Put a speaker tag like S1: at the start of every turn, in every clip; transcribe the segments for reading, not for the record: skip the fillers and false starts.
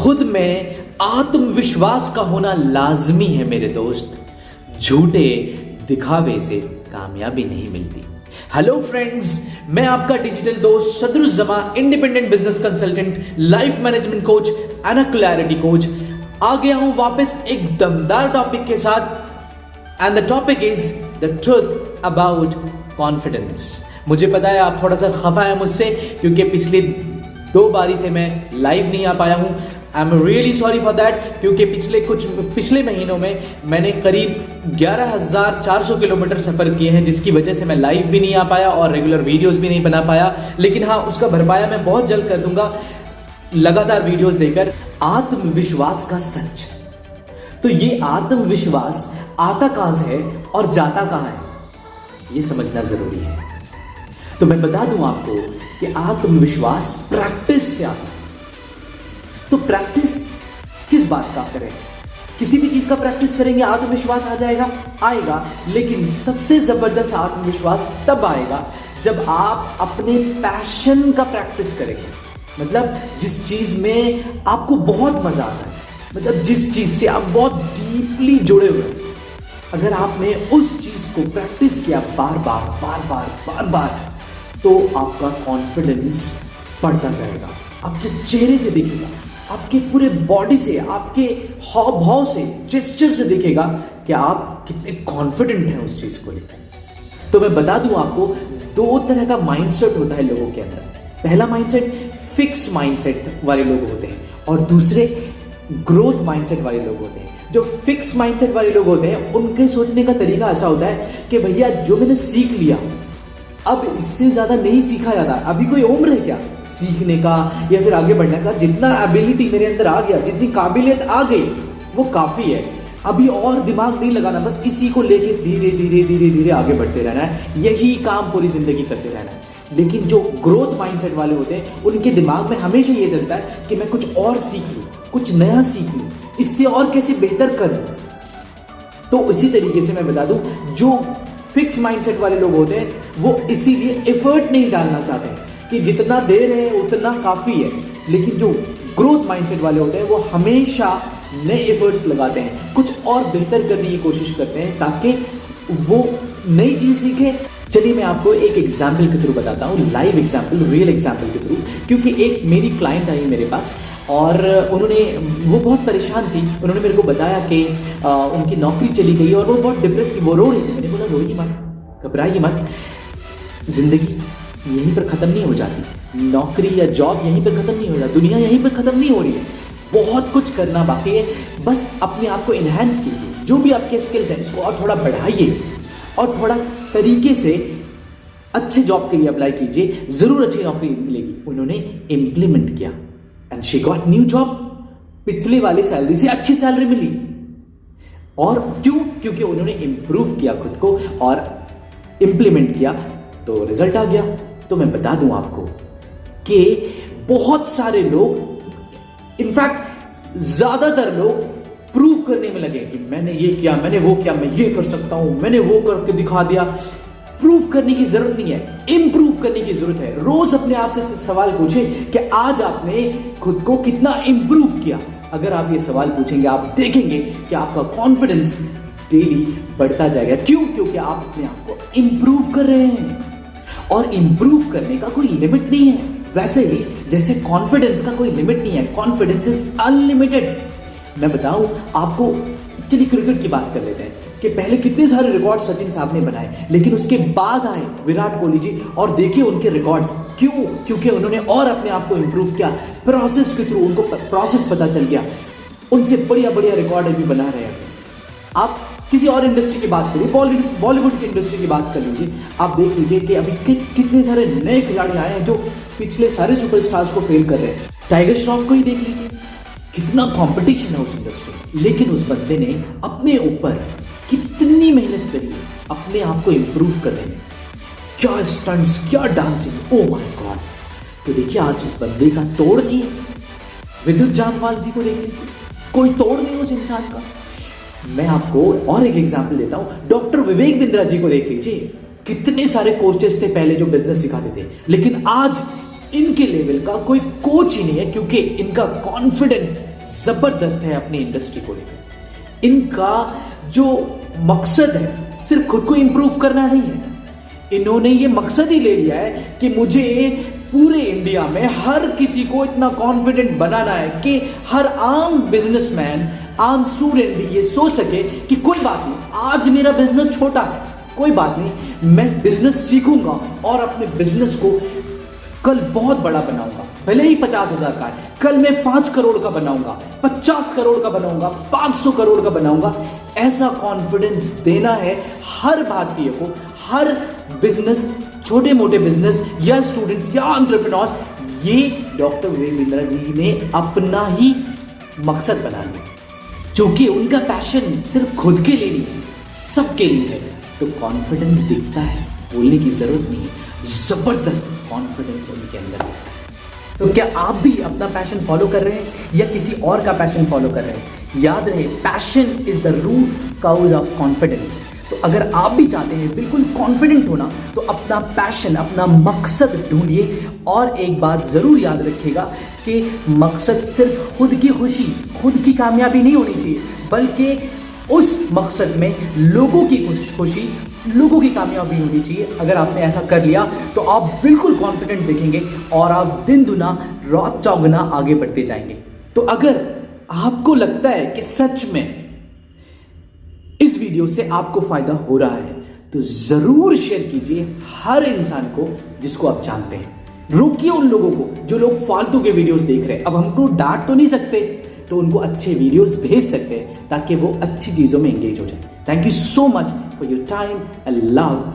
S1: खुद में आत्मविश्वास का होना लाजमी है मेरे दोस्त। झूठे दिखावे से कामयाबी नहीं मिलती। हेलो फ्रेंड्स, मैं आपका डिजिटल दोस्त Sadruzzama, independent business consultant, life management coach and a clarity coach आ गया हूं वापस एक दमदार टॉपिक के साथ। And the topic is the truth about confidence. मुझे पता है आप थोड़ा सा खफा है मुझसे, क्योंकि पिछली 2 बारी से मैं लाइव नहीं आ पाया हूं। I am really sorry for that, क्योंकि पिछले महीनों में मैंने करीब 11,400 किलोमीटर सफर किए हैं, जिसकी वजह से मैं लाइव भी नहीं आ पाया और रेगुलर वीडियोस भी नहीं बना पाया। लेकिन हाँ, उसका भरपाया मैं बहुत जल्द कर दूंगा लगातार वीडियोस देकर। आत्मविश्वास का सच, तो ये आत्मविश्वास आता कहां से है और जाता कहां है, ये समझना जरूरी है। तो मैं बता दूं आपको कि आत्मविश्वास प्रैक्टिस से आता है। तो प्रैक्टिस किस बात का करें? किसी भी चीज का प्रैक्टिस करेंगे आत्मविश्वास आ जाएगा, आएगा। लेकिन सबसे जबरदस्त आत्मविश्वास तब आएगा जब आप अपने पैशन का प्रैक्टिस करेंगे। मतलब जिस चीज में आपको बहुत मजा आता है, मतलब जिस चीज से आप बहुत डीपली जुड़े हुए हैं, अगर आपने उस चीज को प्रैक्टिस किया बार बार, तो आपका कॉन्फिडेंस बढ़ता जाएगा। आपके चेहरे से दिखेगा, आपके पूरे बॉडी से, आपके हाव भाव से, जेस्चर से दिखेगा कि आप कितने कॉन्फिडेंट हैं उस चीज को लेकर। तो मैं बता दूं आपको, 2 तरह का माइंडसेट होता है लोगों के अंदर। पहला माइंडसेट फिक्स माइंडसेट वाले लोग होते हैं और दूसरे ग्रोथ माइंडसेट वाले लोग होते हैं। जो फिक्स माइंडसेट वाले लोग होते हैं, उनके सोचने का तरीका ऐसा होता है कि भैया जो मैंने सीख लिया, अब इससे ज्यादा नहीं सीखा जाता। अभी कोई उम्र है क्या सीखने का या फिर आगे बढ़ने का? जितना एबिलिटी मेरे अंदर आ गया, जितनी काबिलियत आ गई, वो काफी है। अभी और दिमाग नहीं लगाना, बस इसी को लेके धीरे धीरे आगे बढ़ते रहना है। यही काम पूरी जिंदगी करते रहना है। लेकिन जो ग्रोथ माइंडसेट वाले होते हैं, उनके दिमाग में हमेशा ये चलता है कि मैं कुछ और सीख लूं, कुछ नया सीख लूं, इससे और कैसे बेहतर करूं। तो इसी तरीके से मैं बता दूं, जो फिक्स माइंडसेट वाले लोग होते हैं, वो इसीलिए एफर्ट नहीं डालना चाहते हैं कि जितना दे रहे हैं उतना काफी है। लेकिन जो ग्रोथ माइंडसेट वाले होते हैं, वो हमेशा नए एफर्ट्स लगाते हैं, कुछ और बेहतर करने की कोशिश करते हैं ताकि वो नई चीज सीखे। चलिए मैं आपको एक एग्जाम्पल के थ्रू बताता हूँ, लाइव एग्जाम्पल, रियल एग्जाम्पल के थ्रू। क्योंकि एक मेरी क्लाइंट आई मेरे पास और वो बहुत परेशान थी। उन्होंने मेरे को बताया कि उनकी नौकरी चली गई और वो बहुत डिप्रेस थी, वो रो रही थी। मैंने बोला रोइए मत, घबराइए मत, जिंदगी यहीं पर खत्म नहीं हो जाती, नौकरी या जॉब यहीं पर खत्म नहीं हो जाती, दुनिया यहीं पर खत्म नहीं हो रही है, बहुत कुछ करना बाकी है। बस अपने आप को इन्हेंस कीजिए, जो भी आपके स्किल्स हैं इसको और थोड़ा बढ़ाइए और थोड़ा तरीके से अच्छे जॉब के लिए अप्लाई कीजिए, जरूर अच्छी नौकरी मिलेगी। उन्होंने इंप्लीमेंट किया and she got new job. पिछले वाले सैलरी से अच्छी सैलरी मिली। और क्यों? क्योंकि उन्होंने इंप्रूव किया खुद को और इंप्लीमेंट किया, तो रिजल्ट आ गया। तो मैं बता दूं आपको कि बहुत सारे लोग, इनफैक्ट ज्यादातर लोग प्रूव करने में लगे कि मैंने ये किया, मैंने वो किया, मैं ये कर सकता हूं, मैंने वो करके दिखा दिया। प्रूव करने की जरूरत नहीं है, इंप्रूव करने की जरूरत है। रोज अपने आप से सवाल पूछें कि आज आपने खुद को कितना इंप्रूव किया। अगर आप ये सवाल पूछेंगे, आप देखेंगे कि आपका कॉन्फिडेंस डेली बढ़ता जाएगा। क्यों? क्योंकि आप अपने आप को इंप्रूव कर रहे हैं और इंप्रूव करने का कोई लिमिट नहीं है। वैसे ही जैसे कॉन्फिडेंस का कोई लिमिट नहीं है, कॉन्फिडेंस इज अनलिमिटेड। मैं बताऊं आपको, चलिए क्रिकेट की बात कर लेते हैं कि पहले कितने सारे रिकॉर्ड सचिन साहब ने बनाए, लेकिन उसके बाद आए विराट कोहली जी और देखिए उनके रिकॉर्ड्स। क्यों? क्योंकि उन्होंने और अपने आप को इंप्रूव किया प्रोसेस के थ्रू। उनको प्रोसेस पता चल गया, उनसे बढ़िया रिकॉर्ड अभी बना रहे हैं। आप किसी और इंडस्ट्री की बात करिए, बॉलीवुड की इंडस्ट्री की बात कर लीजिए, आप देख लीजिए कि अभी कितने सारे नए खिलाड़ी आए हैं जो पिछले सारे सुपरस्टार्स को फेल कर रहे हैं। टाइगर श्रॉफ को ही देख लीजिए, कितना कंपटीशन है उस इंडस्ट्री, लेकिन उस बंदे ने अपने ऊपर कितनी मेहनत करी है अपने आप को इंप्रूव करने में। क्या स्टंट्स, क्या डांसिंग, ओ माय गॉड। तो देखिए आज उस बंदे का तोड़ नहीं है। विद्युत जामवाल जी को देख लीजिए, कोई तोड़ नहीं उस इंसान का। मैं आपको और एक एग्जांपल देता हूं, डॉक्टर विवेक बिंद्रा जी को देख लीजिए। कितने सारे कोचेस थे पहले जो बिजनेस सिखाते थे, लेकिन आज इनके लेवल का कोई कोच ही नहीं है, क्योंकि इनका कॉन्फिडेंस जबरदस्त है अपनी इंडस्ट्री को लेकर। इनका जो मकसद है सिर्फ खुद को इंप्रूव करना नहीं है, इन्होंने ये मकसद ही ले लिया है कि मुझे पूरे इंडिया में हर किसी को इतना कॉन्फिडेंट बनाना है कि हर आम बिजनेसमैन, आम स्टूडेंट भी ये सोच सके कि कोई बात नहीं, आज मेरा बिजनेस छोटा है, कोई बात नहीं, मैं बिजनेस सीखूंगा और अपने बिजनेस को कल बहुत बड़ा बनाऊंगा। भले ही 50,000 का है, कल मैं 5 करोड़ का बनाऊंगा, 50 करोड़ का बनाऊंगा, 500 करोड़ का बनाऊंगा। ऐसा कॉन्फिडेंस देना है हर भारतीय को। हर बिजनेस, छोटे मोटे बिजनेस या स्टूडेंट्स या एंटरप्रेन्योर्स, ये डॉक्टर विवेक बिंद्रा जी ने अपना ही मकसद बना लिया, जो कि उनका पैशन सिर्फ खुद के लिए नहीं, सबके लिए है। तो कॉन्फिडेंस दिखता है, बोलने की जरूरत नहीं है, जबरदस्त कॉन्फिडेंस उनके अंदर है। तो क्या आप भी अपना पैशन फॉलो कर रहे हैं या किसी और का पैशन फॉलो कर रहे हैं? याद रहे, passion is the root cause of confidence. तो अगर आप भी चाहते हैं बिल्कुल कॉन्फिडेंट होना, तो अपना पैशन, अपना मकसद ढूंढिए। और एक बात जरूर याद रखिएगा कि मकसद सिर्फ खुद की खुशी, खुद की कामयाबी नहीं होनी चाहिए, बल्कि उस मकसद में लोगों की खुशी, लोगों की कामयाबी होनी चाहिए। अगर आपने ऐसा कर लिया तो आप बिल्कुल कॉन्फिडेंट दिखेंगे और आप दिन दुना रात चौगुना आगे बढ़ते जाएंगे। तो अगर आपको लगता है कि सच में इस वीडियो से आपको फायदा हो रहा है, तो जरूर शेयर कीजिए हर इंसान को जिसको आप जानते हैं। रोकिए उन लोगों को जो लोग फालतू के वीडियोस देख रहे हैं। अब हमको डांट तो नहीं सकते, तो उनको अच्छे वीडियोस भेज सकते हैं ताकि वो अच्छी चीजों में एंगेज हो जाए। Thank you so much for your time and love.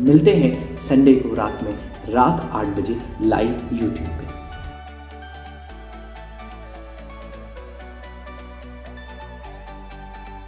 S1: मिलते हैं संडे को रात में, रात 8 बजे लाइव यूट्यूब पे।